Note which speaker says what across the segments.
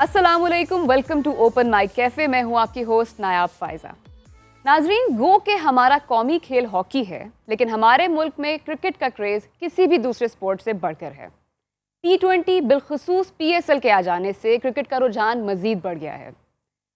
Speaker 1: अस्सलामुअलैकुम, welcome to open mic cafe. मैं हूं आपकी होस्ट नायाब फायजा। नाजरीन, गो के हमारा कौमी खेल हॉकी है, लेकिन हमारे मुल्क में क्रिकेट का क्रेज किसी भी दूसरे स्पोर्ट से बढ़कर है। T20 बिलखुसूस PSL के आ जाने से क्रिकेट का रुझान मजीद बढ़ गया है।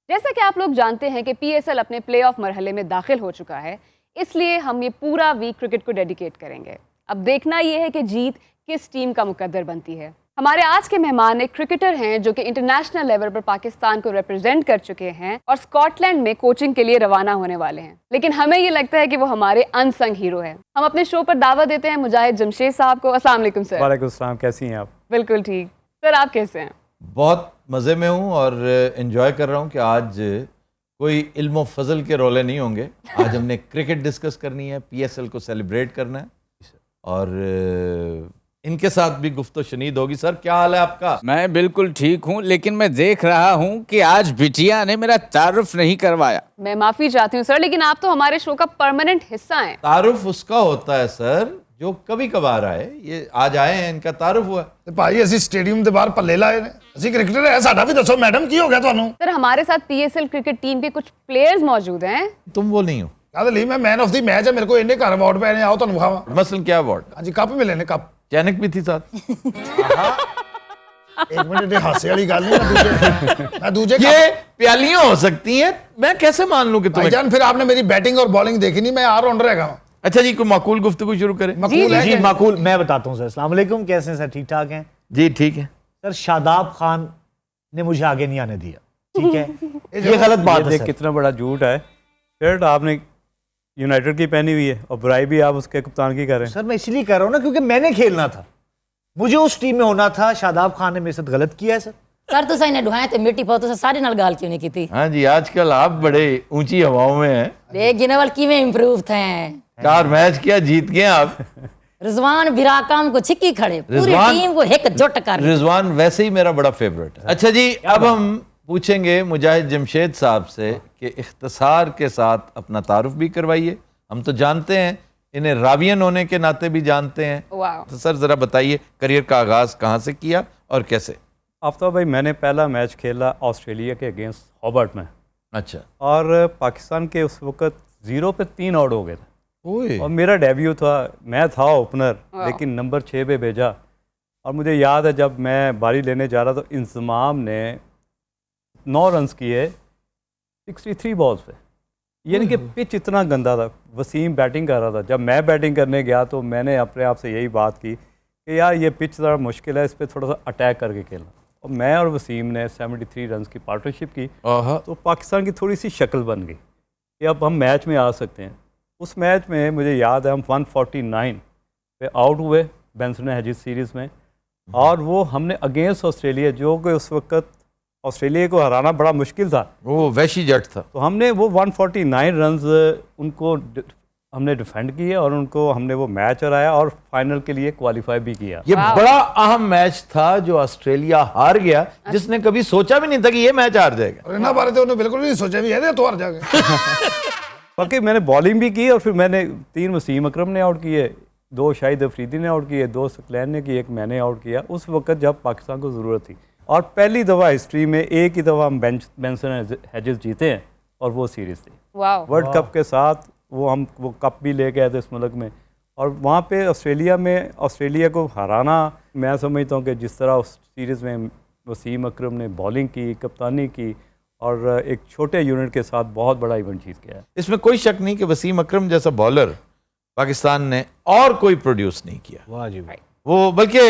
Speaker 1: जैसा कि आप लोग जानते हैं कि PSL अपने प्ले ऑफ मरहले में दाखिल हो चुका है, इसलिए हम ये पूरा वीक क्रिकेट को डेडिकेट करेंगे। अब देखना यह है कि जीत किस टीम का मुकद्दर बनती है। हमारे आज के मेहमान एक क्रिकेटर हैं जो कि इंटरनेशनल लेवल पर पाकिस्तान को रिप्रेजेंट कर चुके हैं और स्कॉटलैंड में कोचिंग के लिए रवाना होने वाले हैं, लेकिन हमें ये लगता है कि वो हमारे अनसंग हीरो हैं। हम अपने शो पर दावत देते हैं मुजाहिद जमशेद साहब को। अस्सलाम वालेकुम सर।
Speaker 2: वालेकुम सलाम, कैसी हैं आप?
Speaker 1: बिल्कुल ठीक सर, आप कैसे हैं?
Speaker 3: बहुत मज़े में हूँ और इन्जॉय कर रहा हूँ कि आज कोई इल्म फजल के रोले नहीं होंगे। आज हमने क्रिकेट डिस्कस करनी है, PSL को सेलिब्रेट करना है और इनके साथ भी गुफ्तो शनीद होगी। सर, क्या हाल है आपका?
Speaker 4: मैं बिल्कुल ठीक हूँ, लेकिन मैं देख रहा हूँ कि आज बिटिया ने मेरा तारुफ नहीं करवाया।
Speaker 1: मैं माफी चाहती हूँ सर, लेकिन आप तो हमारे शो का परमानेंट हिस्सा हैं।
Speaker 3: तारुफ उसका होता है सर जो कभी कभार आए। ये आज आए हैं, इनका तारुफ हुआ।
Speaker 5: ਤੇ ਭਾਈ ਅਸੀਂ ਸਟੇਡੀਅਮ ਦੇ ਬਾਹਰ ਪੱਲੇ ਲਾਏ ਨੇ। ਅਸੀਂ ਕ੍ਰਿਕਟਰ ਹੈ, ਸਾਡਾ ਵੀ ਦੱਸੋ ਮੈਡਮ ਕੀ ਹੋ ਗਿਆ ਤੁਹਾਨੂੰ?
Speaker 1: सर, हमारे साथ PSL क्रिकेट टीम के कुछ प्लेयर्स मौजूद हैं।
Speaker 3: तुम वो नहीं हो।
Speaker 5: ਕਾਹਦੇ ਲਈ? ਮੈਂ ਮੈਨ ਆਫ ਦੀ ਮੈਚ ਹੈ, ਮੇਰੇ ਕੋਲ ਇੰਨੇ ਘਰ ਅਵਾਰਡ ਪਏ ਨੇ, ਆਓ ਤੁਹਾਨੂੰ ਵਿਖਾਵਾਂ।
Speaker 3: मसलन क्या अवार्ड?
Speaker 5: ਹਾਂਜੀ ਕੱਪ ਮਿਲੇ ਨੇ ਕੱਪ।
Speaker 3: चैनक भी थी साथ।
Speaker 5: एक मिनट, ये हासे वाली गल नहीं। मैं दूजे
Speaker 3: ये प्यालियां हो सकती हैं, मैं कैसे मान लूं कि तुम्हें?
Speaker 5: भाईजान फिर आपने मेरी बैटिंग और बॉलिंग देखी नहीं, मैं ऑलराउंडर है।
Speaker 3: अच्छा जी, कोई माकूल गुफ्तगू शुरू करें।
Speaker 5: मकबूल है
Speaker 2: जी
Speaker 5: कि-
Speaker 2: माकूल, मैं बताता हूँ सर। अस्सलाम वालेकुम, कैसे हैं सर? ठीक ठाक हैं
Speaker 3: जी ठीक है।
Speaker 2: सर। शादाब खान ने मुझे आगे नहीं आने दिया, ठीक है? ये गलत बात है
Speaker 6: देख
Speaker 2: सर।
Speaker 6: कितना बड़ा झूठ है। शर्ट आपने यूनाइटेड की पहनी हुई है और बुराई भी आप उसके कप्तान की कर रहे हैं।
Speaker 2: सर मैं इसलिए कर रहा हूँ ना क्योंकि मैंने खेलना था, मुझे उस टीम में होना था। शादाब खान ने मेरे साथ गलत किया है सर।
Speaker 7: सर तुसा इन्हें ढुआए थे मिट्टी पाओ, तुसा सारे नाल गाल क्यों नहीं की थी?
Speaker 3: हाँ जी, आजकल आप बड़े ऊंची हवाओं में हैं।
Speaker 7: देख गिनवल किवें इंप्रूव थे।
Speaker 3: 4 मैच किया, जीत गए आप।
Speaker 7: रिजवान बिराकाम को छिक्की खड़े, पूरी
Speaker 3: रिजवान-
Speaker 7: टीम को एकजुट कर।
Speaker 3: रिजवान वैसे ही मेरा बड़ा फेवरेट है। अच्छा जी, अब हम पूछेंगे मुजाहिद जमशेद साहब से कि इख्तिसार के साथ अपना तारुफ भी करवाइए। हम तो जानते हैं, इन्हें रावियन होने के नाते भी जानते हैं।
Speaker 1: वाह।
Speaker 3: तो सर ज़रा बताइए, करियर का आगाज़ कहाँ से किया और कैसे?
Speaker 6: आफ्ताब भाई, मैंने पहला मैच खेला ऑस्ट्रेलिया के अगेंस्ट हॉबर्ट में
Speaker 3: अच्छा।
Speaker 6: और पाकिस्तान के उस वक्त 0 पे 3 आउट हो गए थे
Speaker 3: ओए।
Speaker 6: और मेरा डेब्यू था। मैं था ओपनर, लेकिन नंबर 6 पे भेजा। और मुझे याद है जब मैं बारी लेने जा रहा तो इंतज़ाम ने 9 रन्स किए 63 बॉल्स पे। यानी कि पिच इतना गंदा था। वसीम बैटिंग कर रहा था। जब मैं बैटिंग करने गया तो मैंने अपने आप से यही बात की कि यार ये पिच ज़रा मुश्किल है, इस पर थोड़ा सा अटैक करके खेलना। और मैं और वसीम ने 73 रन्स की पार्टनरशिप की,
Speaker 3: आहा।
Speaker 6: तो पाकिस्तान की थोड़ी सी शक्ल बन गई कि अब हम मैच में आ सकते हैं। उस मैच में मुझे याद है हम 149 पे आउट हुए बेंसन हेजिस सीरीज़ में, और वो हमने अगेंस्ट ऑस्ट्रेलिया, जो कि उस वक्त ऑस्ट्रेलिया को हराना बड़ा मुश्किल था,
Speaker 3: वो वैशी जट था।
Speaker 6: तो हमने वो 149 रन्स उनको हमने डिफेंड किए और उनको हमने वो मैच हराया और फाइनल के लिए क्वालिफाई भी किया।
Speaker 3: ये बड़ा अहम मैच था जो ऑस्ट्रेलिया हार गया, जिसने कभी सोचा भी नहीं था कि ये मैच हार जाएगा।
Speaker 5: और इन्ना बारे तो उन्होंने बिल्कुल नहीं सोचा भी है तो हार जाएगा।
Speaker 6: बाकी मैंने बॉलिंग भी की और फिर मैंने 3 वसीम अकरम ने आउट किए, 2 शाहिद अफरीदी ने आउट किए, 2 सकलैन ने की, 1 मैंने आउट किया उस वक्त जब पाकिस्तान को ज़रूरत थी। और पहली दफ़ा हिस्ट्री में एक ही दफ़ा हम बेंसन हेजिस जीते हैं और वो सीरीज़ थी
Speaker 1: वाह।
Speaker 6: वर्ल्ड कप के साथ। वो कप भी ले गए थे इस मुल्क में, और वहाँ पे ऑस्ट्रेलिया में ऑस्ट्रेलिया को हराना, मैं समझता हूँ कि जिस तरह उस सीरीज़ में वसीम अकरम ने बॉलिंग की, कप्तानी की और एक छोटे यूनिट के साथ बहुत बड़ा इवेंट जीत गया है।
Speaker 3: इसमें कोई शक नहीं कि वसीम अकरम जैसा बॉलर पाकिस्तान ने और कोई प्रोड्यूस नहीं किया।
Speaker 2: वाह जी वाह।
Speaker 3: वो बल्कि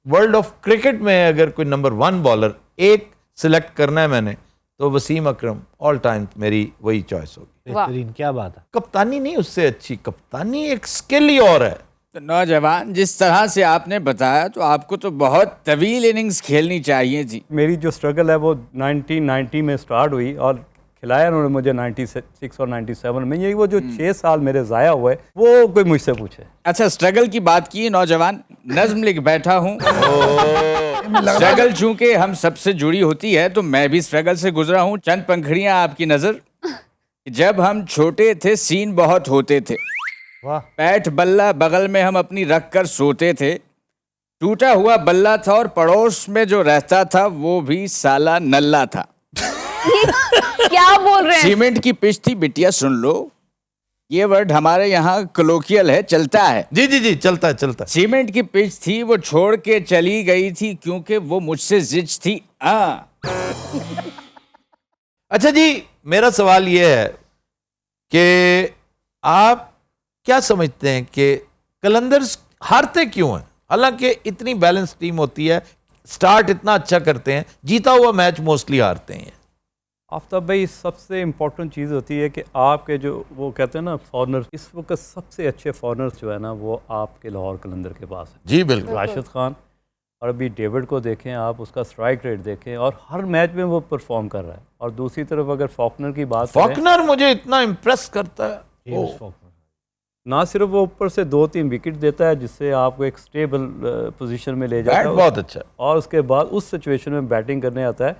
Speaker 3: वर्ल्ड ऑफ क्रिकेट में अगर कोई नंबर 1 बॉलर एक सिलेक्ट करना है मैंने, तो वसीम अकरम ऑल टाइम मेरी वही चॉइस होगी।
Speaker 2: बेहतरीन, क्या बात है।
Speaker 3: कप्तानी नहीं उससे अच्छी, कप्तानी एक स्किल ही और है।
Speaker 4: तो नौजवान, जिस तरह से आपने बताया तो आपको तो बहुत तवील इनिंग्स खेलनी चाहिए जी।
Speaker 6: मेरी जो स्ट्रगल है वो 1990 में स्टार्ट हुई और खिलाया उन्होंने मुझे 96 और 97 में। ये वो जो 6 साल मेरे ज़ाया हुए, वो कोई मुझसे पूछे।
Speaker 4: अच्छा, स्ट्रगल की बात की नौजवान, नज्म लिख बैठा हूँ। स्ट्रगल चूंकि हम सबसे जुड़ी होती है तो मैं भी स्ट्रगल से गुजरा हूँ। चंद पंखड़ियाँ आपकी नजर। जब हम छोटे थे सीन बहुत होते थे,
Speaker 2: वाह।
Speaker 4: पैठ बल्ला बगल में हम अपनी रख कर सोते थे, टूटा हुआ बल्ला था और पड़ोस में जो रहता था वो भी साला नल्ला था।
Speaker 1: क्या बोल रहे हैं?
Speaker 4: सीमेंट की पिच थी बिटिया, सुन लो, ये वर्ड हमारे यहाँ कलोकियल है, चलता है।
Speaker 3: जी जी जी, चलता है चलता है।
Speaker 4: सीमेंट की पिच थी, वो छोड़ के चली गई थी क्योंकि वो मुझसे जिच थी।
Speaker 3: अच्छा जी, मेरा सवाल ये है कि आप क्या समझते हैं कि कलंदर्स हारते क्यों हैं? हालांकि इतनी बैलेंस टीम होती है, स्टार्ट इतना अच्छा करते हैं, जीता हुआ मैच मोस्टली हारते हैं।
Speaker 6: आफ्ताब भाई, सबसे इम्पोर्टेंट चीज़ होती है कि आपके जो वो कहते हैं ना फॉरनर, इस वक्त सबसे अच्छे फॉरनर्स जो है ना वो आपके लाहौर कलंदर के पास है।
Speaker 3: जी बिल्कुल।
Speaker 6: राशिद खान, और अभी डेविड को देखें आप, उसका स्ट्राइक रेट देखें और हर मैच में वो परफॉर्म कर रहा है। और दूसरी तरफ अगर फॉकनर की बात करें,
Speaker 3: फॉकनर मुझे इतना इम्प्रेस करता है।
Speaker 6: ना सिर्फ वो ऊपर से 2-3 विकेट देता है जिससे आपको एक स्टेबल पोजीशन में ले जाता
Speaker 3: बैट
Speaker 6: है,
Speaker 3: बहुत अच्छा है।
Speaker 6: और उसके बाद उस सिचुएशन में बैटिंग करने आता है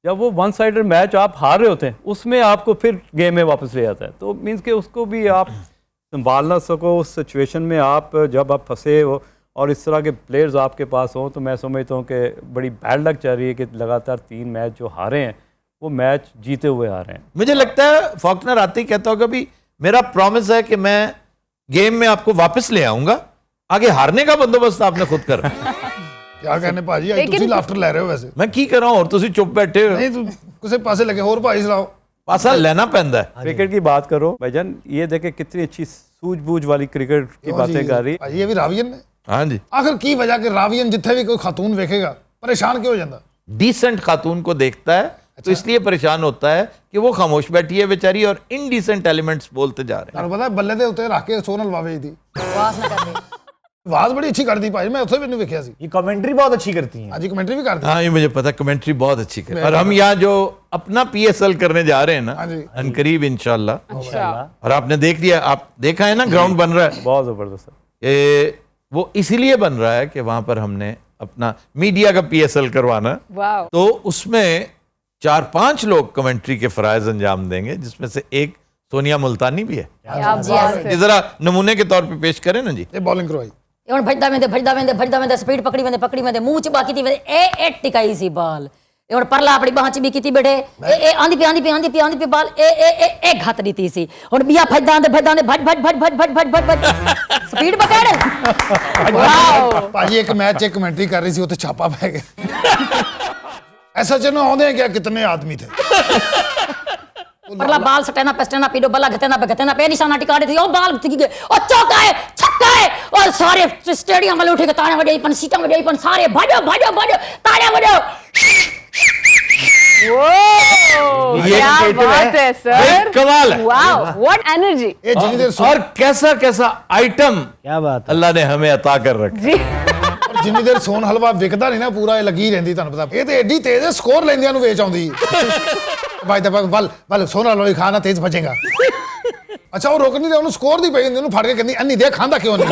Speaker 6: जब वो वन साइडेड मैच आप हार रहे होते हैं, उसमें आपको फिर गेम में वापस ले आता है। तो मीन्स कि उसको भी आप संभाल ना सको उस सिचुएशन में, आप जब आप फंसे हो और इस तरह के प्लेयर्स आपके पास हों, तो मैं समझता हूँ कि बड़ी बैड लक चल रही है कि लगातार 3 मैच जो हारे हैं वो मैच जीते हुए आ रहे हैं।
Speaker 3: मुझे लगता है फॉकनर आते ही कहता होगा भी मेरा प्रॉमिस है कि मैं गेम में आपको वापस ले आऊंगा, आगे हारने का बंदोबस्त आपने खुद कर।
Speaker 5: क्या कहने भाजी, आज ਤੁਸੀਂ ਲਾਫਟਰ ਲੈ ਰਹੇ ਹੋ ਵੈਸੇ।
Speaker 3: मैं की कर रहा हूं और तुसी चुप बैठे हो।
Speaker 5: ਨਹੀਂ ਤੂੰ ਕਿਸੇ ਪਾਸੇ ਲੱਗੇ, ਹੋਰ ਭਾਈ ਸੁਣਾਓ।
Speaker 3: पासा लेना पैंदा है।
Speaker 6: क्रिकेट की बात करो भाईजान, ये देखे कितनी अच्छी सूझबूझ वाली क्रिकेट की बातें कर रही।
Speaker 5: ਭਾਜੀ ਇਹ ਵੀ ਰਾਵੀਅਨ ਨੇ।
Speaker 3: हाँ जी।
Speaker 5: आखिर की वजह कि रावियन जिथे भी कोई खातून वेखेगा परेशान क्यों हो जाता?
Speaker 3: डिसेंट खातून को देखता है तो इसलिए परेशान होता है कि वो खामोश बैठी है बेचारी और इनडिसेंट एलिमेंट्स बोलते जा रहे हैं।
Speaker 5: ਤੁਹਾਨੂੰ ਪਤਾ ਬੱਲੇ ਦੇ ਉੱਤੇ ਰੱਖ ਕੇ ਸੋਨਲ ਵਾਵੇ ਦੀ
Speaker 7: आवाज ना कर दे।
Speaker 5: आवाज बड़ी अच्छी करती भाई, मैं उत्थे भी नहीं वेखिया सी।
Speaker 2: ये कमेंट्री बहुत अच्छी करती हैं।
Speaker 5: आज कमेंट्री भी करती।
Speaker 3: हाँ, ये मुझे पता, कमेंट्री बहुत अच्छी कर। और हम यहाँ जो अपना PSL करने जा रहे हैं ना,
Speaker 5: हाँ जी।
Speaker 3: अनकरीब इंशाल्लाह।
Speaker 1: अच्छा,
Speaker 3: और आपने देख लिया, आप देखा है ना ग्राउंड बन रहा है।
Speaker 6: बहुत ज़बरदस्त है।
Speaker 3: वो इसीलिए बन रहा है कि वहां पर हमने अपना मीडिया का PSL करवाना है।
Speaker 1: वाह,
Speaker 3: तो उसमें 4-5 लोग कमेंट्री के फराइज अंजाम देंगे, जिसमें से एक सोनिया मुल्तानी भी है।
Speaker 1: क्या बात है।
Speaker 3: ये जरा नमूने के तौर पे पेश करें ना जी।
Speaker 5: ये बॉलिंग करवाई।
Speaker 7: ये भजदा वेंदे स्पीड पकड़ी वेंदे मुंह च बाकी थी ए टिकाई सी बॉल। ये हुण परला अपनी बाह च भी कीती बैठे ए आंदी पे बॉल ए घात दी सी। हुण बिया भजदा भज स्पीड पकड़।
Speaker 1: वाओ,
Speaker 5: भाजी एक मैच एक कमेंट्री कर रही सी, उत्ते छापा पै गया। ऐसा चनो आउंदे क्या कितने आदमी थे।
Speaker 7: परला बॉल स्टेना पीडो बल्ला गतेना पे निशाना टिका दी थी। ओ बॉल टिक गए, ओ चौका है, छक्का है, और सारे स्टेडियम वाले उठे के ताने बजाई पन, सीटा बजाई पन, सारे भाजो ताने बजाओ।
Speaker 3: ये
Speaker 1: क्या
Speaker 3: creative
Speaker 1: बात है सर,
Speaker 3: ये कमाल है।
Speaker 1: Wow, what energy.
Speaker 5: ये जिनी देर
Speaker 3: और कैसा कैसा आइटम
Speaker 2: क्या बात है।
Speaker 3: अल्लाह ने हमें अता कर रखा।
Speaker 1: जी,
Speaker 5: जिनी देर सोन हलवा विकदा नहीं ना पूरा, ये लगी रहंदी। ਤੁਹਾਨੂੰ ਪਤਾ ਇਹ ਤੇ ਐਡੀ ਤੇਜ਼ ਹੈ, ਸਕੋਰ ਲੈਂਦਿਆਂ ਨੂੰ ਵੇਚ ਆਉਂਦੀ। ਭਾਈ ਤਾਂ ਵੱਲ सोन हलवा ही खाना तेज भजेगा। अच्छा वो रोक नहीं रहा, ਉਹਨੂੰ ਸਕੋਰ ਦੀ ਪਈ ਹੁੰਦੀ, ਉਹਨੂੰ ਫੜ ਕੇ ਕਹਿੰਦੀ ਅੰਨੀ ਦੇ ਖਾਂਦਾ ਕਿਉਂ ਨਹੀਂ।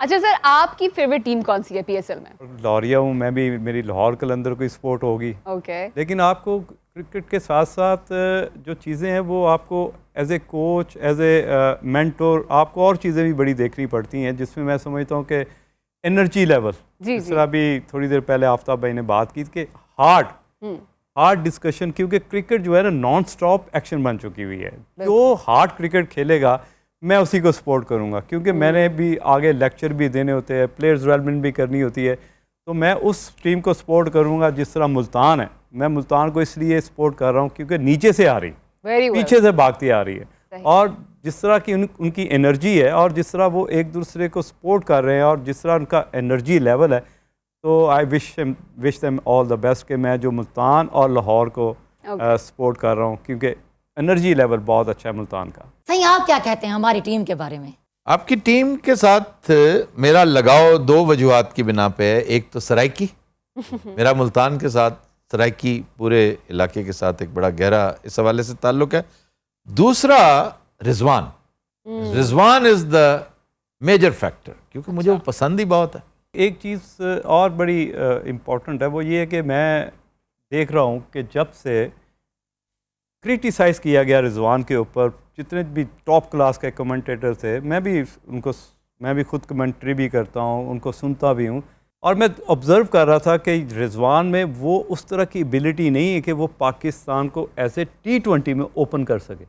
Speaker 1: अच्छा सर, आपकी फेवरेट टीम कौन सी है PSL में?
Speaker 6: लाहौरिया हूँ मैं भी, मेरी लाहौर कलंदर को सपोर्ट होगी।
Speaker 1: ओके,
Speaker 6: लेकिन आपको क्रिकेट के साथ साथ जो चीज़ें हैं वो आपको as a coach, as a mentor, आपको और चीज़ें भी बड़ी देखनी पड़ती हैं, जिसमें मैं समझता हूँ कि एनर्जी लेवल,
Speaker 1: जी,
Speaker 6: जिस तरह भी थोड़ी देर पहले आफ्ताब भाई ने बात की कि हार्ड डिस्कशन, क्योंकि क्रिकेट जो है ना नॉन स्टॉप एक्शन बन चुकी हुई है। जो हार्ड क्रिकेट खेलेगा मैं उसी को सपोर्ट करूंगा, क्योंकि मैंने भी आगे लेक्चर भी देने होते हैं, प्लेयर्स डेवलपमेंट भी करनी होती है, तो मैं उस टीम को सपोर्ट करूंगा। जिस तरह मुल्तान है, मैं मुल्तान को इसलिए सपोर्ट कर रहा हूँ क्योंकि नीचे से आ रही,
Speaker 1: वेरी वेल,
Speaker 6: पीछे से भागती आ रही है, और जिस तरह की उनकी एनर्जी है और जिस तरह वो एक दूसरे को सपोर्ट कर रहे हैं और जिस तरह उनका एनर्जी लेवल है, तो I wish them all the best कि मैं जो मुल्तान और लाहौर को सपोर्ट कर रहा हूँ, क्योंकि एनर्जी लेवल बहुत अच्छा है मुल्तान का।
Speaker 7: सही, आप क्या कहते हैं हमारी टीम के बारे में?
Speaker 3: आपकी टीम के साथ मेरा लगाव 2 वजूहात की बिना पे है। एक तो सराइकी, मेरा मुल्तान के साथ, सराइकी पूरे इलाके के साथ एक बड़ा गहरा इस हवाले से ताल्लुक है। दूसरा Rizwan is the major factor, क्योंकि मुझे वो पसंद ही बहुत है।
Speaker 6: एक चीज़ और बड़ी इम्पॉर्टेंट है, वो ये है कि मैं देख रहा हूँ कि जब से क्रिटिसाइज़ किया गया रिजवान के ऊपर, जितने भी टॉप क्लास के कमेंटेटर थे, मैं भी खुद कमेंट्री भी करता हूँ, उनको सुनता भी हूँ, और मैं ऑब्ज़र्व कर रहा था कि रिजवान में वो उस तरह की एबिलिटी नहीं है कि वो पाकिस्तान को ऐसे T20 में ओपन कर सके,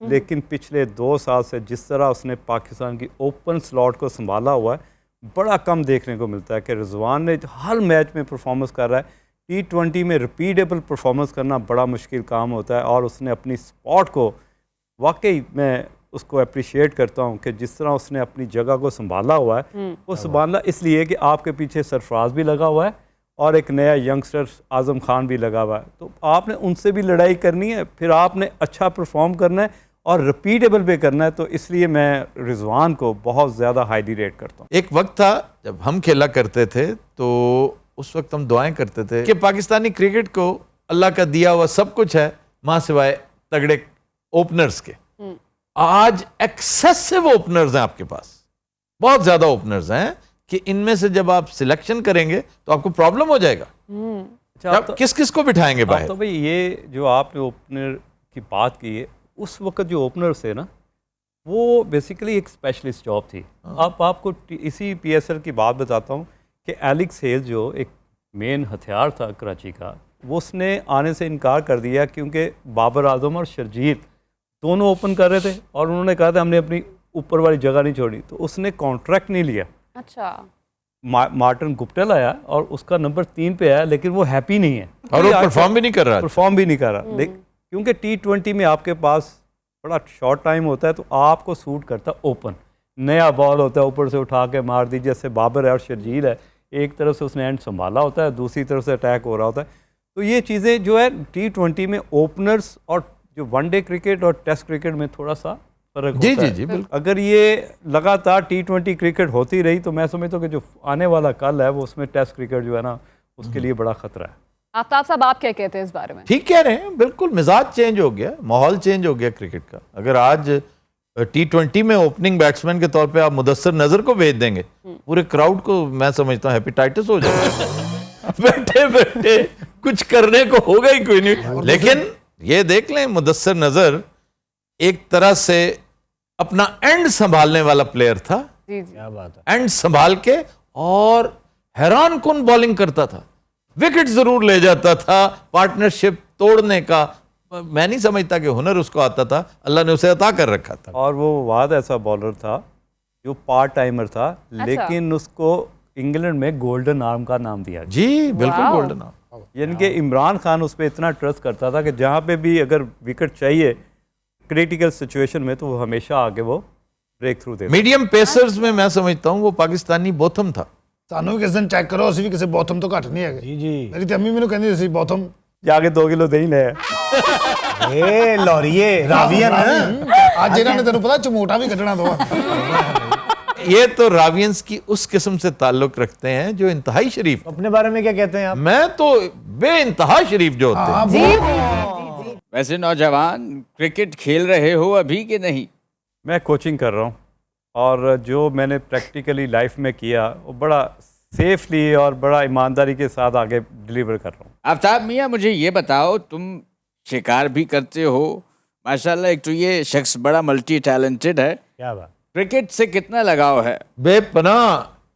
Speaker 6: लेकिन पिछले 2 साल से जिस तरह उसने पाकिस्तान की ओपन स्लॉट को संभाला हुआ है, बड़ा कम देखने को मिलता है कि रिजवान ने हर मैच में परफॉर्मेंस कर रहा है। T20 में रिपीटेबल परफॉर्मेंस करना बड़ा मुश्किल काम होता है, और उसने अपनी स्पॉट को वाकई मैं उसको अप्रिशिएट करता हूँ कि जिस तरह उसने अपनी जगह को संभाला हुआ है, वो संभालना इसलिए कि आपके पीछे सरफराज भी लगा हुआ है और एक नया यंगस्टर आज़म खान भी लगा हुआ है, तो आपने उनसे भी लड़ाई करनी है, फिर आपने अच्छा परफॉर्म करना है और रिपीटेबल भी करना है। तो इसलिए मैं रिजवान को बहुत ज़्यादा हाईली रेट करता हूँ।
Speaker 3: एक वक्त था जब हम खेला करते थे तो उस वक्त हम दुआएं करते थे कि पाकिस्तानी क्रिकेट को अल्लाह का दिया हुआ सब कुछ है, मां सिवाय तगड़े ओपनर्स के। आज एक्सेसिव ओपनर्स हैं आपके पास, बहुत ज्यादा ओपनर्स हैं कि इनमें से जब आप सिलेक्शन करेंगे तो आपको प्रॉब्लम हो जाएगा। आप किस किस को बिठाएंगे बाहर?
Speaker 6: तो भाई ये जो आपने ओपनर की बात की है, उस वक्त जो ओपनर्स थे ना, वो बेसिकली एक स्पेशलिस्ट जॉब थी। अब आपको इसी PSL की बात बताता हूँ कि एलेक्स हेल जो एक मेन हथियार था कराची का, वो उसने आने से इनकार कर दिया क्योंकि बाबर आजम और शर्जील दोनों ओपन कर रहे थे और उन्होंने कहा था हमने अपनी ऊपर वाली जगह नहीं छोड़ी, तो उसने कॉन्ट्रैक्ट नहीं लिया।
Speaker 1: अच्छा।
Speaker 6: मार्टिन गुप्टिल आया और उसका नंबर 3 पे आया, लेकिन वो हैप्पी नहीं है
Speaker 3: और वो परफॉर्म भी नहीं कर रहा।
Speaker 6: क्योंकि T20 में आपके पास बड़ा शॉर्ट टाइम होता है, तो आपको सूट करता ओपन। नया बॉल होता है, ऊपर से उठा के मार दीजिए, जैसे बाबर है और शर्जील है, एक तरफ से उसने एंड संभाला होता है, दूसरी तरफ से अटैक हो रहा होता है। तो ये चीज़ें जो है T20 में ओपनर्स और जो वनडे क्रिकेट और टेस्ट क्रिकेट में थोड़ा सा फर्क होता है।
Speaker 3: जी बिल्कुल।
Speaker 6: अगर ये लगातार T20 क्रिकेट होती रही तो मैं समझता हूँ कि जो आने वाला कल है वो उसमें टेस्ट क्रिकेट जो है ना, उसके लिए बड़ा खतरा है।
Speaker 1: आफ्ताब साहब, आप क्या कहते हैं इस बारे में?
Speaker 3: ठीक कह रहे हैं, बिल्कुल मिजाज चेंज हो गया, माहौल चेंज हो गया क्रिकेट का। अगर आज T20 में ओपनिंग बैट्समैन के तौर पे आप मुदस्सिर नजर को भेज देंगे, पूरे क्राउड को मैं समझता हूँ हेपेटाइटिस हो जाएगा। बैठे बैठे कुछ करने को होगा ही कोई नहीं। लेकिन ये देख लें, मुदस्सिर नजर एक तरह से अपना एंड संभालने वाला प्लेयर था।
Speaker 1: जी जी।
Speaker 2: क्या बात है।
Speaker 3: एंड संभाल के और हैरान कुन बॉलिंग करता था, विकेट जरूर ले जाता था, पार्टनरशिप तोड़ने का मैं नहीं समझता कि हुनर उसको आता था, अल्लाह ने उसे अता कर रखा था।
Speaker 6: और वो वाद ऐसा बॉलर था जो पार्ट टाइमर था, लेकिन उसको इंग्लैंड में गोल्डन आर्म का नाम दिया गया।
Speaker 3: जी बिल्कुल गोल्डन आर्म।
Speaker 6: यानी कि इमरान खान उस पर इतना ट्रस्ट करता था कि जहाँ पे भी अगर विकेट चाहिए क्रिटिकल सिचुएशन में, तो वो हमेशा आगे वो ब्रेक थ्रू देता।
Speaker 3: मीडियम पेसर्स में मैं समझता हूँ वो पाकिस्तानी बोथम था।
Speaker 5: ਸਾਨੂੰ ਵੀ ਕਿਸੇ ਦਿਨ ਚੈੱਕ ਕਰੋ, ਅਸੀਂ ਵੀ ਕਿਸੇ ਬੋਥਮ ਤੋਂ ਘੱਟ ਨਹੀਂ ਹੈਗੇ।
Speaker 2: जी जी।
Speaker 5: ਮੇਰੀ ਤੇ ਅੰਮੀ ਮੈਨੂੰ ਕਹਿੰਦੀ ਸੀ ਬੋਥਮ
Speaker 6: जाके 2 किलो दही ले।
Speaker 2: ए लॉरिये रावियन है।
Speaker 5: ਅੱਜ ਇਹਨਾਂ ਨੇ ਤੈਨੂੰ ਪਤਾ ਚਮੋਟਾ ਵੀ ਕੱਢਣਾ ਦੋ।
Speaker 3: ये तो रावियंस की उस किस्म से ताल्लुक रखते हैं जो इंतहाई शरीफ।
Speaker 2: अपने बारे में क्या कहते हैं आप?
Speaker 3: मैं तो बेइंतहा शरीफ जो होते हैं।
Speaker 1: जी जी जी।
Speaker 4: वैसे नौजवान क्रिकेट खेल रहे हो अभी कि नहीं?
Speaker 6: मैं कोचिंग कर रहा हूँ और जो मैंने प्रैक्टिकली लाइफ में किया वो बड़ा सेफली और बड़ा ईमानदारी के साथ आगे डिलीवर कर रहा हूँ।
Speaker 4: आफ्ताब मियाँ, मुझे ये बताओ, तुम शिकार भी करते हो माशाल्लाह, एक तो ये शख्स बड़ा मल्टी टैलेंटेड है,
Speaker 2: क्या बात।
Speaker 4: क्रिकेट से कितना लगाव है?
Speaker 3: बेपनाह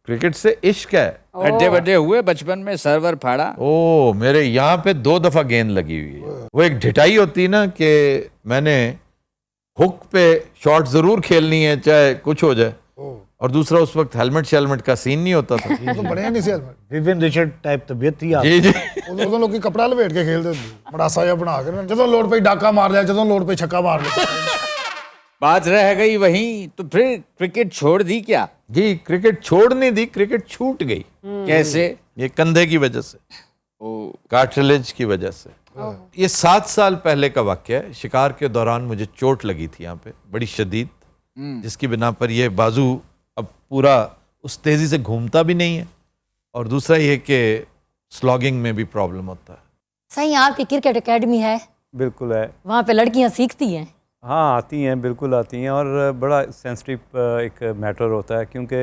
Speaker 3: क्रिकेट से इश्क है।
Speaker 4: अड्डे बड्डे हुए बचपन में, सर्वर फाड़ा?
Speaker 3: ओ मेरे यहाँ पे 2 दफा गेंद लगी हुई है। वो एक ढिठाई होती है ना कि मैंने हुक पे शॉट जरूर खेलनी है चाहे कुछ हो जाए, और दूसरा उस वक्त हेलमेट शेलमेट का सीन नहीं होता था।
Speaker 5: ਉਹ ਬਣਿਆ ਨਹੀਂ ਸੀ ਹੈਲਮਟ।
Speaker 2: विवियन रिचर्ड टाइप तबीयत थी आप।
Speaker 3: जी जी।
Speaker 5: ਉਦੋਂ ਲੋਕੀ ਕਪੜਾ ਲਪੇਟ ਕੇ ਖੇਲਦੇ ਹੁੰਦੇ, ਮੜਾਸਾ ਜਿਹਾ ਬਣਾ ਕੇ ਨਾ, ਜਦੋਂ ਲੋੜ ਪਈ ਡਾਕਾ ਮਾਰ ਲਿਆ, ਜਦੋਂ ਲੋੜ ਪਈ ਛੱਕਾ ਮਾਰ ਲਿਆ।
Speaker 4: बात रह गई वहीं, तो फिर क्रिकेट छोड़ दी क्या?
Speaker 3: जी क्रिकेट छोड़ नहीं दी, क्रिकेट छूट गई।
Speaker 4: कैसे?
Speaker 3: ये कंधे की वजह से, कार्टिलेज की वजह से। ये 7 साल पहले का वाक्य है। शिकार के दौरान मुझे चोट लगी थी यहाँ पे बड़ी शदीद, जिसकी बिना पर ये बाजू अब पूरा उस तेजी से घूमता भी नहीं है, और दूसरा ये कि स्लॉगिंग में भी प्रॉब्लम होता है।
Speaker 7: सही, आपकी क्रिकेट एकेडमी है,
Speaker 6: बिल्कुल है।
Speaker 7: वहाँ पे लड़कियाँ सीखती हैं?
Speaker 6: हाँ आती हैं, बिल्कुल आती हैं, और बड़ा सेंसिटिव एक मैटर होता है क्योंकि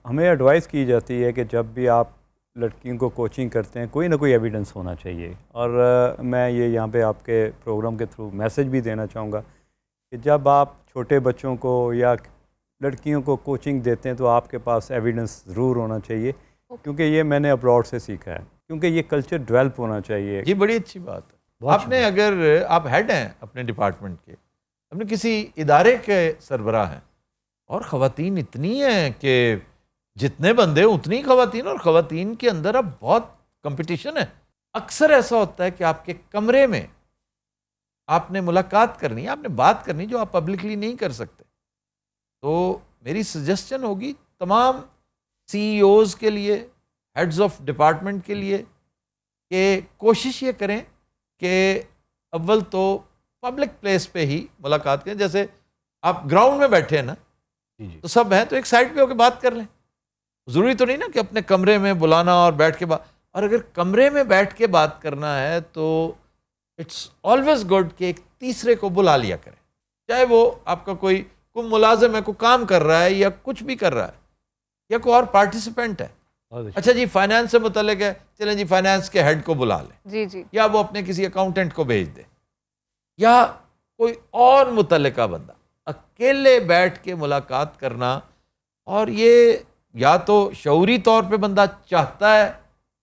Speaker 6: हमें एडवाइस की जाती है कि जब भी आप लड़कियों को कोचिंग करते हैं कोई ना कोई एविडेंस होना चाहिए। और मैं ये यहाँ पे आपके प्रोग्राम के थ्रू मैसेज भी देना चाहूँगा कि जब आप छोटे बच्चों को या लड़कियों को कोचिंग देते हैं तो आपके पास एविडेंस ज़रूर होना चाहिए क्योंकि ये मैंने अब्रॉड से सीखा है, क्योंकि ये कल्चर डेवलप होना चाहिए।
Speaker 3: जी बड़ी अच्छी बात है। आपने अगर आप हेड हैं अपने डिपार्टमेंट के, अपने किसी इदारे के सरबराह हैं, और ख़वातीन इतनी हैं कि जितने बंदे उतनी ख़वातीन, और ख़वातीन के अंदर अब बहुत कंपटीशन है। अक्सर ऐसा होता है कि आपके कमरे में आपने मुलाकात करनी है, आपने बात करनी जो आप पब्लिकली नहीं कर सकते। तो मेरी सजेशन होगी तमाम CEOs के लिए, हेड्स ऑफ डिपार्टमेंट के लिए, कि कोशिश ये करें कि अव्वल तो पब्लिक प्लेस पे ही मुलाकात करें। जैसे आप ग्राउंड में बैठे हैं ना, तो सब हैं तो एक साइड पे होकर बात कर लें। ज़रूरी तो नहीं ना कि अपने कमरे में बुलाना और बैठ के बात, और अगर कमरे में बैठ के बात करना है तो इट्स ऑलवेज गुड कि एक तीसरे को बुला लिया करें, चाहे वो आपका कोई मुलाजिम है, कोई काम कर रहा है या कुछ भी कर रहा है, या कोई और पार्टिसिपेंट है। अच्छा जी फाइनेंस से मुतल्लिक है, चलें जी फाइनेंस के हेड को बुला लें,
Speaker 1: जी जी,
Speaker 3: या वो अपने किसी अकाउंटेंट को भेज दे, या कोई और मुतल्लिका बंदा। अकेले बैठ के मुलाकात करना, और ये या तो शऊरी तौर पे बंदा चाहता है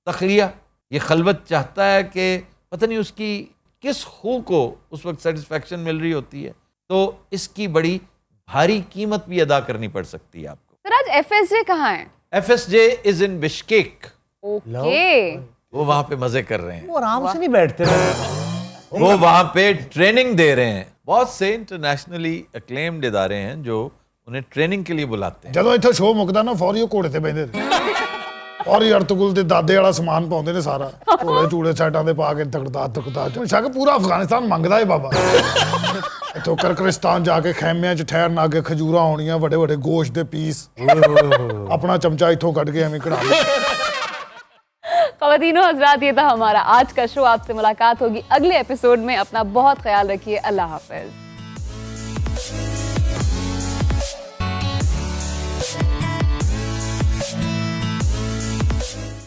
Speaker 3: तखलिया, ये खलवत चाहता है कि पता नहीं उसकी किस खू को उस वक्त सेटिस्फैक्शन मिल रही होती है, तो इसकी बड़ी भारी कीमत भी अदा करनी पड़ सकती है आपको।
Speaker 1: सर आज FSJ कहाँ है?
Speaker 3: FSJ is in Bishkek.
Speaker 1: Okay,
Speaker 3: वो वहां पे मजे कर रहे हैं,
Speaker 2: वो आराम से नहीं बैठते रहे।
Speaker 3: वो वहां पे ट्रेनिंग दे रहे हैं। बहुत से इंटरनेशनली अक्लेम्ड इदारे हैं जो उन्हें ट्रेनिंग के लिए बुलाते हैं।
Speaker 5: ਜਦੋਂ ਇੱਥੇ ਸ਼ੋਅ ਮੁੱਕਦਾ ਨਾ ਫੌਰੀ ਉਹ ਘੋੜੇ ਤੇ ਬੈਠਦੇ ਨੇ, ਔਰ ਅਰਤੁਗਰਲ ਦੇ ਦਾਦੇ ਵਾਲਾ ਸਮਾਨ ਪਾਉਂਦੇ ਨੇ ਸਾਰਾ, ਘੋੜੇ ਚੂੜੇ ਸਾਈਡਾਂ ਦੇ ਪਾ ਕੇ ਤਕੜਾ ਸ਼ੱਕ ਪੂਰਾ ਅਫਗਾਨਿਸਤਾਨ ਮੰਗਦਾ ਏ ਬਾਬਾ। ਇੱਥੋਂ ਕਰਕਰਿਸਤਾਨ ਜਾ ਕੇ ਖੈਮਿਆਂ 'ਚ ਠਹਿਰਨ, ਅੱਗੇ ਖਜੂਰਾਂ ਆਉਣੀਆਂ, ਵੱਡੇ ਵੱਡੇ ਗੋਸ਼ਤ ਦੇ ਪੀਸ, ਆਪਣਾ ਚਮਚਾ ਇੱਥੋਂ ਕੱਢ ਕੇ ਐਵੇਂ ਕਢਾ ਲਿਆ।
Speaker 1: ख़वातीनो हज़रात, ये था हमारा आज का शो। आपसे मुलाकात होगी अगले एपिसोड में। अपना बहुत ख्याल रखिए। अल्लाह हाफ़िज़।